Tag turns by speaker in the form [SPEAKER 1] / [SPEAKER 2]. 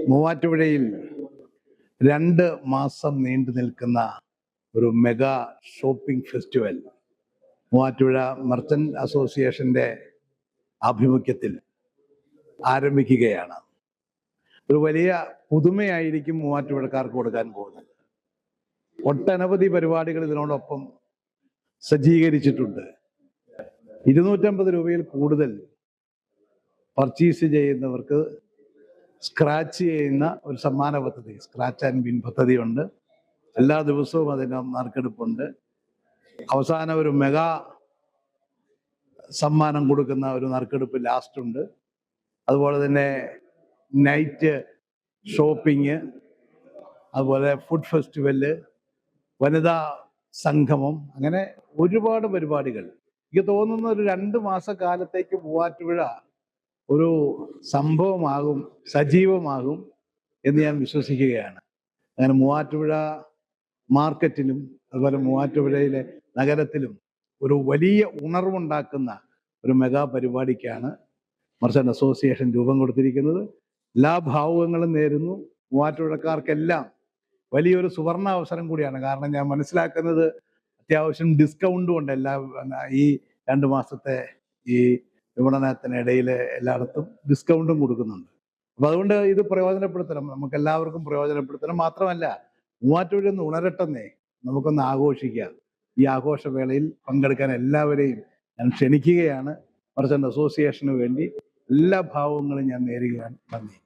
[SPEAKER 1] മൂവാറ്റുപുഴയിൽ 2 മാസം നീണ്ടു നിൽക്കുന്ന ഒരു mega shopping festival Muvattupuzha merchant അസോസിയേഷന്റെ ആഭിമുഖ്യത്തിൽ ആരംഭിക്കുകയാണ്. ഒരു വലിയ പുതുമയായിരിക്കും മൂവാറ്റുപുഴക്കാർക്ക് കൊടുക്കാൻ പോകുന്നത്. ഒട്ടനവധി പരിപാടികൾ ഇതിനോടൊപ്പം സജ്ജീകരിച്ചിട്ടുണ്ട്. 250 രൂപയിൽ കൂടുതൽ പർച്ചേസ് ചെയ്യുന്നവർക്ക് സ്ക്രാച്ച് ചെയ്യുന്ന ഒരു സമ്മാന പദ്ധതി, സ്ക്രാച്ച് ആൻഡ് വിൻ പദ്ധതിയുണ്ട്. എല്ലാ ദിവസവും അതിന് നറുക്കെടുപ്പുണ്ട്. അവസാനം ഒരു മെഗാ സമ്മാനം കൊടുക്കുന്ന ഒരു നറുക്കെടുപ്പ് ലാസ്റ്റ് ഉണ്ട്. അതുപോലെ തന്നെ നൈറ്റ് ഷോപ്പിംഗ്, അതുപോലെ ഫുഡ് ഫെസ്റ്റിവല്, വനിതാ സംഗമം, അങ്ങനെ ഒരുപാട് പരിപാടികൾ. എനിക്ക് തോന്നുന്ന ഒരു 2 മാസക്കാലത്തേക്ക് മൂവാറ്റുപുഴ ഒരു സംഭവമാകും, സജീവമാകും എന്ന് ഞാൻ വിശ്വസിക്കുകയാണ്. അങ്ങനെ മൂവാറ്റുപുഴ മാർക്കറ്റിലും അതുപോലെ മൂവാറ്റുപുഴയിലെ നഗരത്തിലും ഒരു വലിയ ഉണർവുണ്ടാക്കുന്ന ഒരു മെഗാ പരിപാടിക്കാണ് മർച്ചന്റ് അസോസിയേഷൻ രൂപം കൊടുത്തിരിക്കുന്നത്. എല്ലാ ഭാവുകങ്ങളും നേരുന്നു. മൂവാറ്റുപുഴക്കാർക്കെല്ലാം വലിയൊരു സുവർണ അവസരം കൂടിയാണ്. കാരണം ഞാൻ മനസ്സിലാക്കുന്നത് അത്യാവശ്യം ഡിസ്കൗണ്ടും ഉണ്ട്. ഈ 2 മാസത്തെ ഈ വിപണനത്തിനിടയിൽ എല്ലായിടത്തും ഡിസ്കൗണ്ടും കൊടുക്കുന്നുണ്ട്. അപ്പൊ അതുകൊണ്ട് ഇത് പ്രയോജനപ്പെടുത്തണം, നമുക്ക് എല്ലാവർക്കും പ്രയോജനപ്പെടുത്തണം. മാത്രമല്ല, മൂവാറ്റുപുഴ ഒന്ന് ഉണരട്ടെന്നേ, നമുക്കൊന്ന് ആഘോഷിക്കാം. ഈ ആഘോഷവേളയിൽ പങ്കെടുക്കാൻ എല്ലാവരെയും ഞാൻ ക്ഷണിക്കുകയാണ്. മർച്ചന്റ് അസോസിയേഷന് വേണ്ടി എല്ലാ ഭാവങ്ങളും ഞാൻ നേരുകയാണ്. നന്ദി.